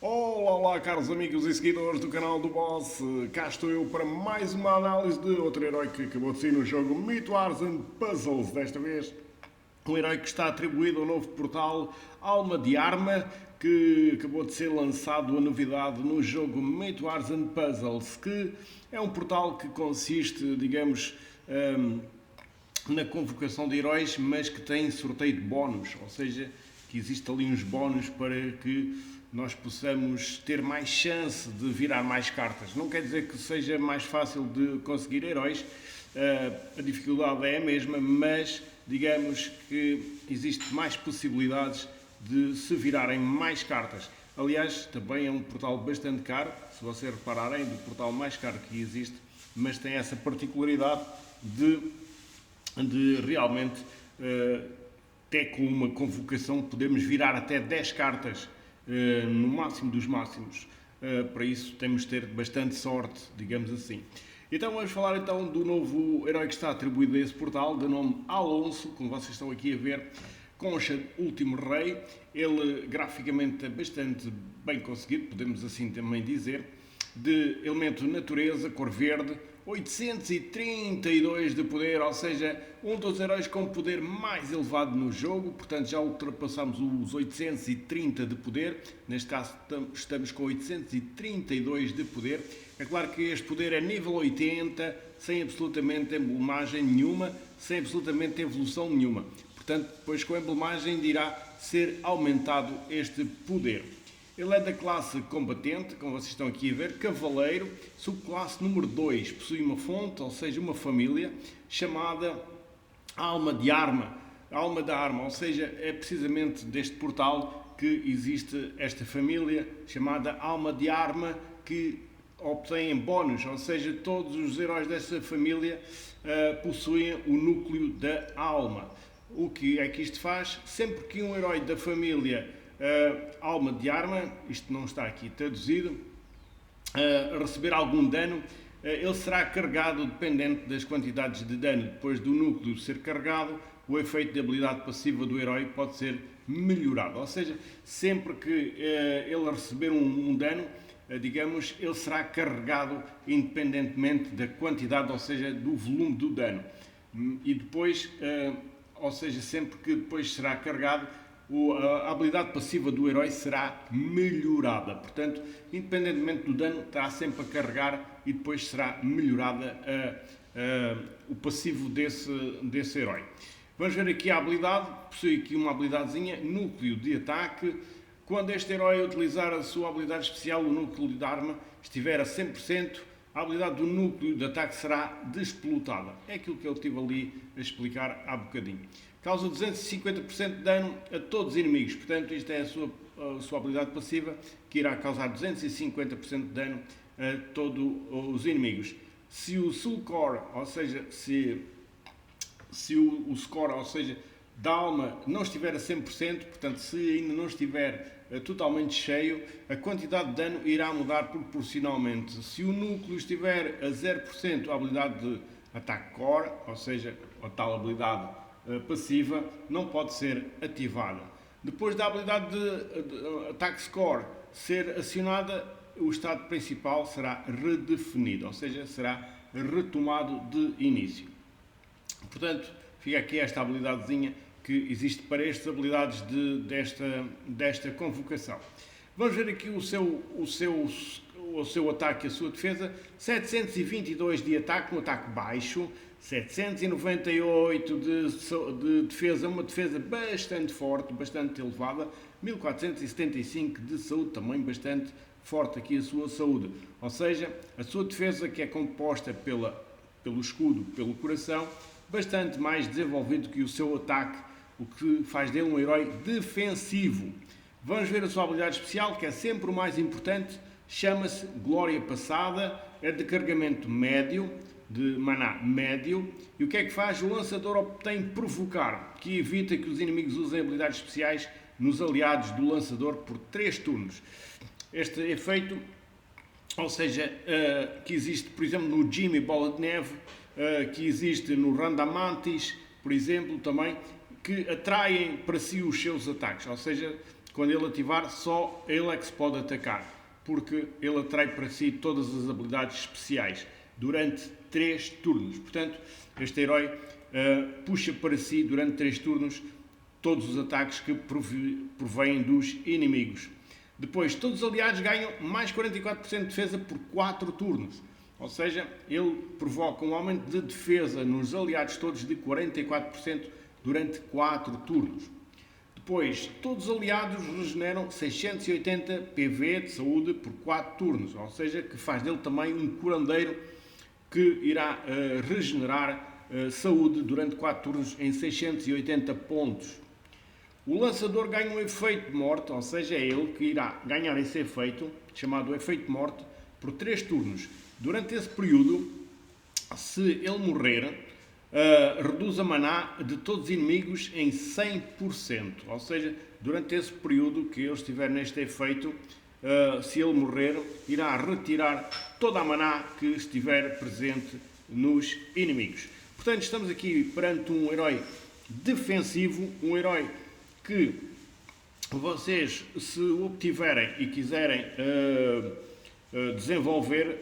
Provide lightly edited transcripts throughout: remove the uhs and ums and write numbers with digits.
Olá, olá, caros amigos e seguidores do canal do Boss. Cá estou eu para mais uma análise de outro herói que acabou de sair no jogo Myth Wars and Puzzles. Desta vez, um herói que está atribuído ao novo portal Alma de Arma, que acabou de ser lançado a novidade no jogo Myth Wars and Puzzles, que é um portal que consiste, digamos, na convocação de heróis, mas que tem sorteio de bónus, ou seja, que existe ali uns bónus para que nós possamos ter mais chance de virar mais cartas. Não quer dizer que seja mais fácil de conseguir heróis, a dificuldade é a mesma, mas digamos que existe mais possibilidades de se virarem mais cartas. Aliás, também é um portal bastante caro, se vocês repararem, do portal mais caro que existe, mas tem essa particularidade de realmente, até com uma convocação, podemos virar até 10 cartas no máximo dos máximos. Para isso temos de ter bastante sorte, digamos assim. Então vamos falar então do novo herói que está atribuído a esse portal, de nome Alonso, como vocês estão aqui a ver, Concha Último Rei. Ele graficamente é bastante bem conseguido, podemos assim também dizer, de elemento natureza, cor verde, 832 de poder, ou seja, um dos heróis com poder mais elevado no jogo, portanto já ultrapassamos os 830 de poder, neste caso estamos com 832 de poder. É claro que este poder é nível 80, sem absolutamente emblemagem nenhuma, sem absolutamente evolução nenhuma, portanto depois com a emblemagem irá ser aumentado este poder. Ele é da classe combatente, como vocês estão aqui a ver, cavaleiro, subclasse número 2, possui uma fonte, ou seja, uma família, chamada Alma de Arma. Alma da Arma, ou seja, é precisamente deste portal que existe esta família, chamada Alma de Arma, que obtém bónus, ou seja, todos os heróis dessa família possuem o núcleo da alma. O que é que isto faz? Sempre que um herói da família Alma de Arma, isto não está aqui traduzido, receber algum dano, ele será carregado dependente das quantidades de dano. Depois do núcleo ser carregado, o efeito de habilidade passiva do herói pode ser melhorado. Ou seja, sempre que ele receber um dano, digamos, ele será carregado independentemente da quantidade, ou seja, do volume do dano. E depois, ou seja, sempre que depois será carregado, a habilidade passiva do herói será melhorada. Portanto, independentemente do dano, estará sempre a carregar e depois será melhorada o passivo desse herói. Vamos ver aqui a habilidade. Possui aqui uma habilidadezinha, núcleo de ataque. Quando este herói utilizar a sua habilidade especial, o núcleo de arma, estiver a 100%, a habilidade do núcleo de ataque será desplotada. É aquilo que ele estive ali a explicar há bocadinho. Causa 250% de dano a todos os inimigos. Portanto, isto é a sua habilidade passiva, que irá causar 250% de dano a todos os inimigos. Se o Soul Core, ou seja, se o score, ou seja, da alma não estiver a 100%, portanto, se ainda não estiver totalmente cheio, a quantidade de dano irá mudar proporcionalmente. Se o núcleo estiver a 0%, a habilidade de ataque core, ou seja, a tal habilidade passiva, não pode ser ativada. Depois da habilidade de ataque score ser acionada, o estado principal será redefinido, ou seja, será retomado de início. Portanto, fica aqui esta habilidadezinha que existe para estas habilidades desta convocação. Vamos ver aqui o seu ataque e a sua defesa. 722 de ataque, um ataque baixo. 798 de defesa, uma defesa bastante forte, bastante elevada. 1475 de saúde, também bastante forte aqui a sua saúde. Ou seja, a sua defesa, que é composta pelo escudo, pelo coração, bastante mais desenvolvido que o seu ataque, o que faz dele um herói defensivo. Vamos ver a sua habilidade especial, que é sempre o mais importante, chama-se Glória Passada, é de carregamento médio, de maná médio, e o que é que faz? O lançador obtém Provocar, que evita que os inimigos usem habilidades especiais nos aliados do lançador por 3 turnos. Este efeito, ou seja, que existe, por exemplo, no Jimmy Bola de Neve, que existe no Randamantis, por exemplo, também, que atraem para si os seus ataques, ou seja, quando ele ativar, só ele é que se pode atacar, porque ele atrai para si todas as habilidades especiais durante 3 turnos. Portanto, este herói puxa para si durante 3 turnos todos os ataques que provêm dos inimigos. Depois, todos os aliados ganham mais 44% de defesa por 4 turnos. Ou seja, ele provoca um aumento de defesa nos aliados todos de 44% durante 4 turnos. Depois, todos os aliados regeneram 680 PV de saúde por 4 turnos. Ou seja, que faz dele também um curandeiro que irá regenerar saúde durante 4 turnos em 680 pontos. O lançador ganha um efeito de morte, ou seja, é ele que irá ganhar esse efeito, chamado efeito de morte, por 3 turnos. Durante esse período, se ele morrer, reduz a maná de todos os inimigos em 100%. Ou seja, durante esse período que ele estiver neste efeito, se ele morrer, irá retirar toda a maná que estiver presente nos inimigos. Portanto, estamos aqui perante um herói defensivo, um herói que vocês, se o obtiverem e quiserem desenvolver,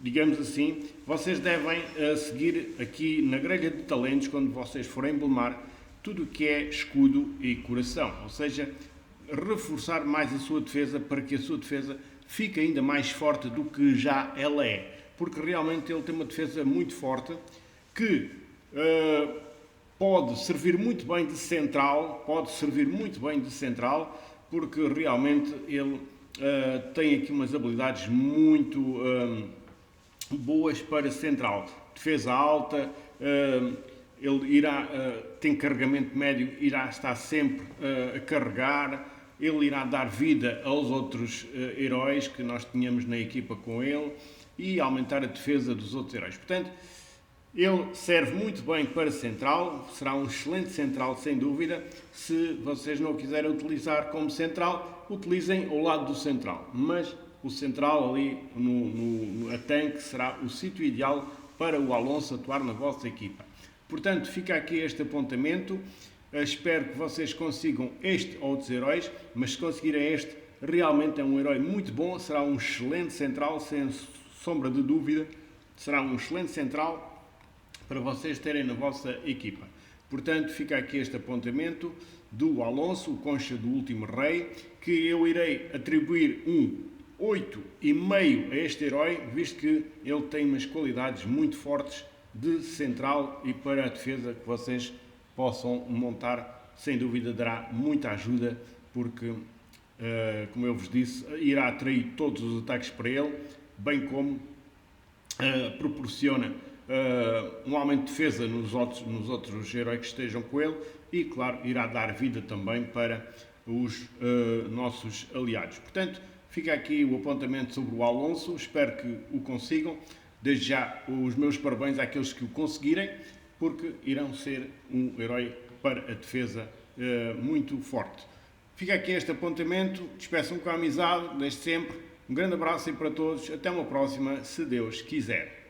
digamos assim, vocês devem seguir aqui na grelha de talentos, quando vocês forem emblemar, tudo o que é escudo e coração, ou seja, reforçar mais a sua defesa para que a sua defesa fique ainda mais forte do que já ela é, porque realmente ele tem uma defesa muito forte que pode servir muito bem de central, porque realmente ele tem aqui umas habilidades muito boas para central. Defesa alta, ele tem carregamento médio, irá estar sempre a carregar, ele irá dar vida aos outros heróis que nós tínhamos na equipa com ele e aumentar a defesa dos outros heróis. Portanto, ele serve muito bem para central, será um excelente central sem dúvida. Se vocês não o quiserem utilizar como central, utilizem ao lado do central, mas o central ali a tanque será o sítio ideal para o Alonso atuar na vossa equipa. Portanto, fica aqui este apontamento, espero que vocês consigam este ou outros heróis, mas se conseguirem este, realmente é um herói muito bom, será um excelente central, sem sombra de dúvida, será um excelente central para vocês terem na vossa equipa. Portanto, fica aqui este apontamento do Alonso, o Concha do Último Rei, que eu irei atribuir um 8,5 a este herói, visto que ele tem umas qualidades muito fortes de central e para a defesa que vocês possam montar, sem dúvida dará muita ajuda, porque, como eu vos disse, irá atrair todos os ataques para ele, bem como proporciona um aumento de defesa nos outros heróis que estejam com ele e, claro, irá dar vida também para os nossos aliados. Portanto, fica aqui o apontamento sobre o Alonso, espero que o consigam. Desde já, os meus parabéns àqueles que o conseguirem, porque irão ser um herói para a defesa muito forte. Fica aqui este apontamento, despeçam com a amizade, desde sempre. Um grande abraço aí para todos, até uma próxima, se Deus quiser.